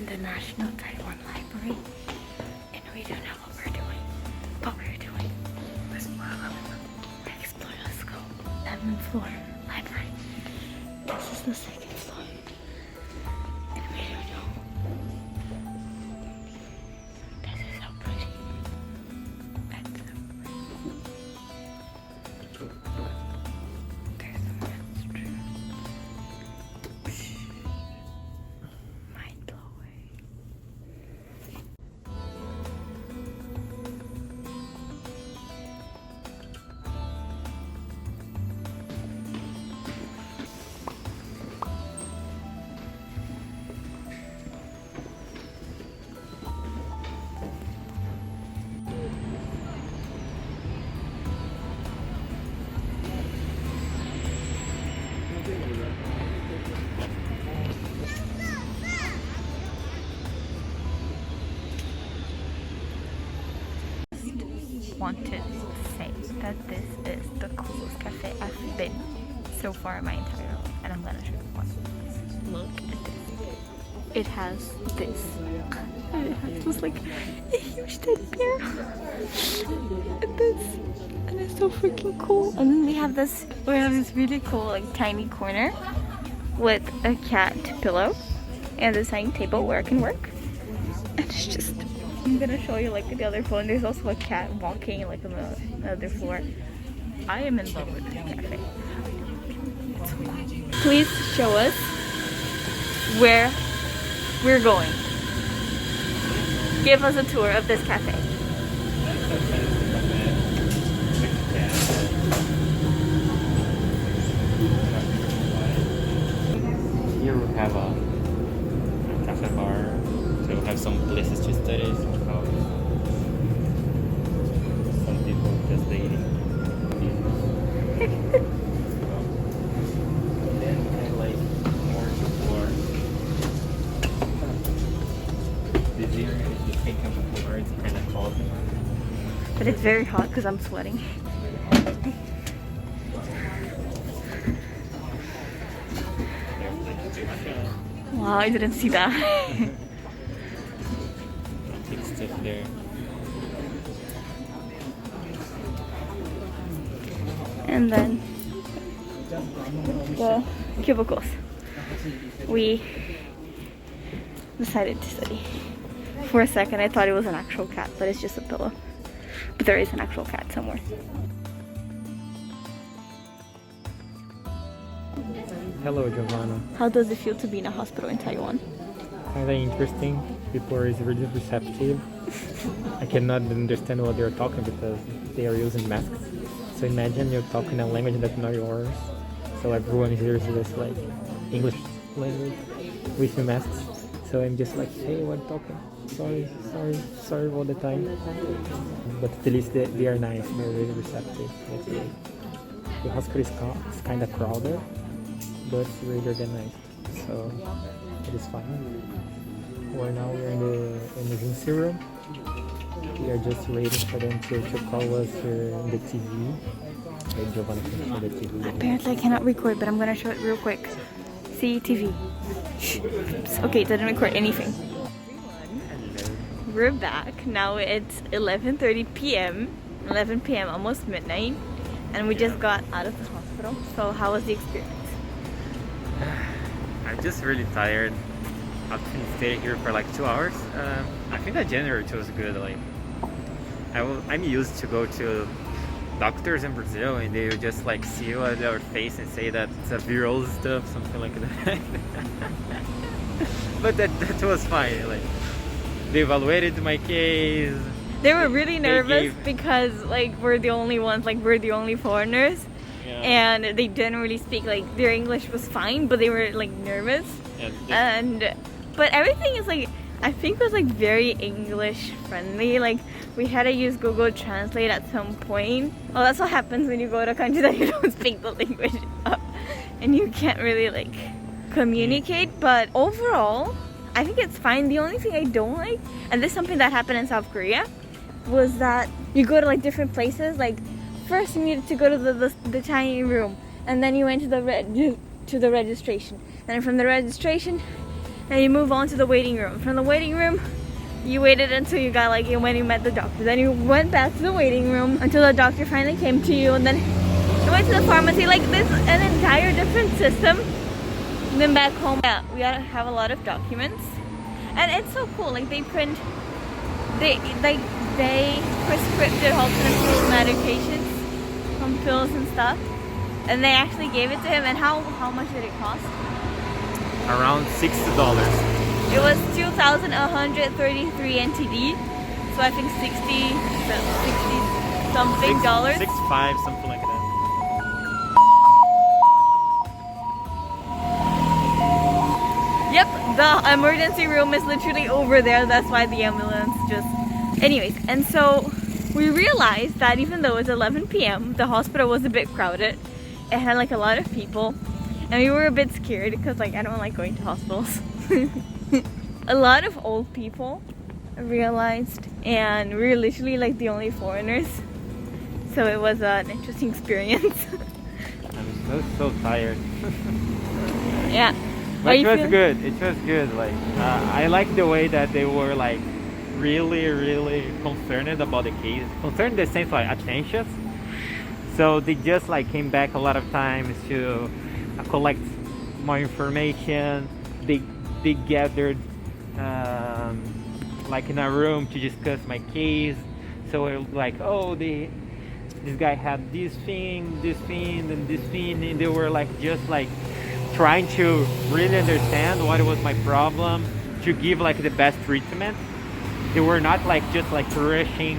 in the National Taiwan Library, and we don't know what we're doing, but we're doing. Let's explore. Let's go. 7th floor library. This is the 2nd floor, and we don't know. This is so pretty. That's so pretty. There's the restroom. Mind blowing. Want to say that this is the coolest cafe I've been so far in my entire life, and I'm gonna show you one. Look at this. It has this. And it has just like a huge teddy bear. And this. And it's so freaking cool. And then we have this really cool like tiny corner with a cat pillow and a tiny table where I can work. And it's just, I'm gonna show you like the other floor, and there's also a cat walking like on the other floor. I am in love with this cafe. It's so cool. Please show us where we're going. Give us a tour of this cafe. Here we have a cafe bar, so we have some places to study, some people just dating. And then we have like more to floor. This area is the second floor, it's kind of cold. But it's very hot because I'm sweating. Wow, I didn't see that. Big stuff there. And then the cubicles. We decided to study. For a second I thought it was an actual cat, but it's just a pillow. But there is an actual cat somewhere. Hello, Giovanna. How does it feel to be in a hospital in Taiwan? Kinda interesting. People are really receptive. I cannot understand what they're talking because they are using masks. So imagine you're talking a language that's not yours. So everyone here is just like English language with masks. So I'm just like, hey, what talking? Sorry all the time. But at least they are nice. They're really receptive. That's great. The hospital is kind of crowded, but it's really organized, so it is fine. We're in the emergency room. We are just waiting for them to call us in the TV. Okay, Giovanna can show the TV. Apparently I cannot record, but I'm gonna show it real quick. See TV. Oops. Okay, it didn't record anything. We're back. Now it's 11:30 p.m. 11 p.m. almost midnight, and we just got out of the hospital. So how was the experience? I'm just really tired. I've been staying here for like 2 hours. I think the generator was good. Like, I'm used to go to doctors in Brazil and they would just like see you at their face and say that it's a viral stuff, something like that. But that was fine. Like, they evaluated my case. They were really nervous because like we're the only ones, like we're the only foreigners. Yeah. And they generally speak, like their English was fine, but they were like nervous. Yeah, but everything is like, I think was like very English friendly. Like we had to use Google Translate at some point. Well, that's what happens when you go to a country that you don't speak the language of, and you can't really like communicate. But overall, I think it's fine. The only thing I don't like, and this is something that happened in South Korea, was that you go to like different places. Like first you needed to go to the tiny room, and then you went to the registration, and from the registration and you move on to the waiting room. From the waiting room, you waited until you got like when you met the doctor. Then you went back to the waiting room until the doctor finally came to you, and then you went to the pharmacy. Like this, an entire different system. And then back home, yeah, we gotta have a lot of documents, and it's so cool. Like they print, they prescribed alternative medications from pills and stuff, and they actually gave it to him. And how much did it cost? Around $60. It was 2,133 NTD, so I think 60 something dollars. 65, something like that. Yep, the emergency room is literally over there. That's why the ambulance just... Anyways, and so we realized that even though it's 11 p.m., the hospital was a bit crowded. It had like a lot of people, and we were a bit scared because like I don't like going to hospitals. A lot of old people, I realized, and we were literally like the only foreigners. So it was an interesting experience. I'm so tired. Yeah. But it was good. It was good. Like I like the way that they were like really concerned about the case. Concerned in the sense like attention. So they just like came back a lot of times to collect more information. They gathered like in a room to discuss my case. So it was like, oh, this guy had this thing, and this thing, and they were like just like trying to really understand what was my problem, to give like the best treatment. They were not like just like rushing.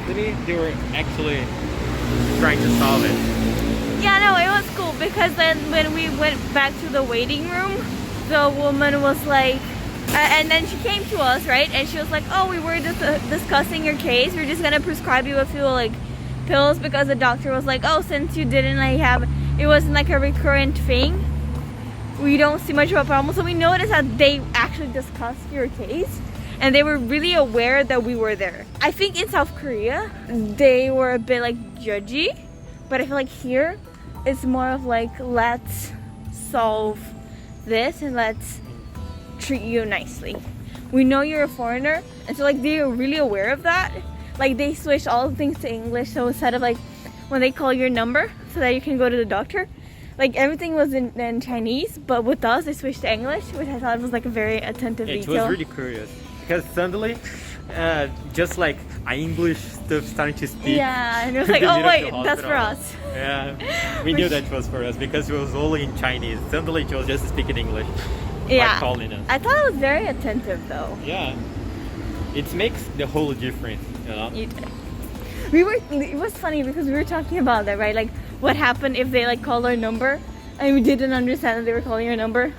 They were actually trying to solve it. Yeah, no, it was cool because then when we went back to the waiting room, the woman was like, and then she came to us, right? And she was like, oh, we were just discussing your case. We're just gonna prescribe you a few like pills because the doctor was like, oh, since you didn't like have, it wasn't like a recurrent thing, we don't see much of a problem. So we noticed that they actually discussed your case and they were really aware that we were there. I think in South Korea, they were a bit like judgy, but I feel like here, it's more of like, let's solve this and let's treat you nicely. We know you're a foreigner, and so like they're really aware of that. Like they switched all the things to English, so instead of like when they call your number so that you can go to the doctor, like everything was in Chinese, but with us they switched to English, which I thought was like a very attentive detail. It was really curious because suddenly just like English stuff starting to speak. Yeah, and it was like, oh wait, that's for us. Yeah, we knew that was for us because it was only in Chinese. Suddenly it was just speaking English. Yeah, like calling us. I thought it was very attentive though. Yeah, it makes the whole difference, you know. You did. It was funny because we were talking about that, right? Like what happened if they like called our number and we didn't understand that they were calling our number.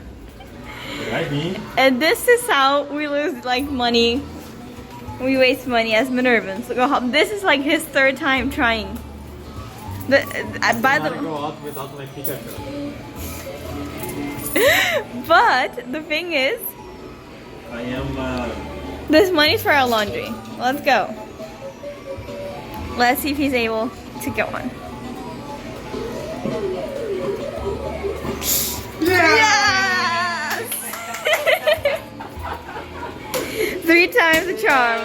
And this is how we lose like money. We waste money as Minervans. Look, this is like his third time trying. By the way, go out without my Pikachu. but the thing is, I am. this money's for our laundry. Let's go. Let's see if he's able to get one. Yes! 3 times the charm.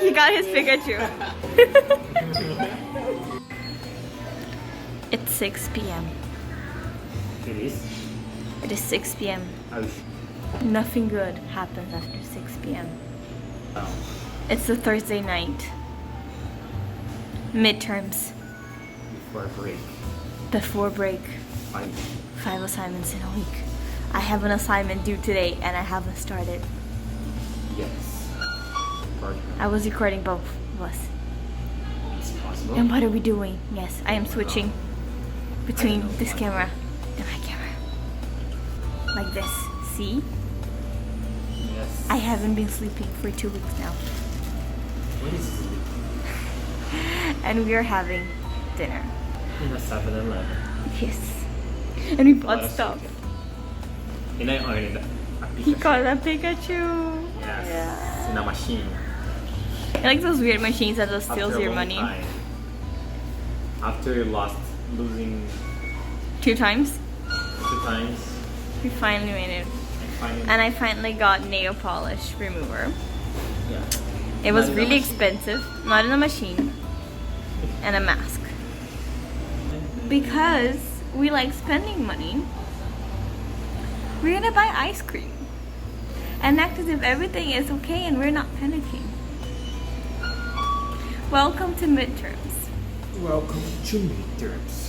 He got his Pikachu. It's 6 p.m. It is. It is 6 p.m. Nothing good happens after 6 p.m. Oh. It's a Thursday night. Midterms. Before break. 5 assignments in a week. I have an assignment due today and I haven't started. Yes. I was recording both of us. It's possible. And what are we doing? Yes, I am switching between this camera and my camera. Like this. See? Yes. I haven't been sleeping for 2 weeks now. What is it? And we are having dinner. In a 7-Eleven. Yes. And we bought stuff. And I ordered a He Pikachu. got a Pikachu. Yes. Yeah. In a machine. I like those weird machines that just steals After a your long money. time. After losing 2 times? 2 times. We finally made it. And I finally got nail polish remover. Yeah. It was Not in a really machine. expensive, not in a machine, and a mask. Because we like spending money, we're gonna buy ice cream and act as if everything is okay and we're not panicking. Welcome to midterms. Welcome to midterms.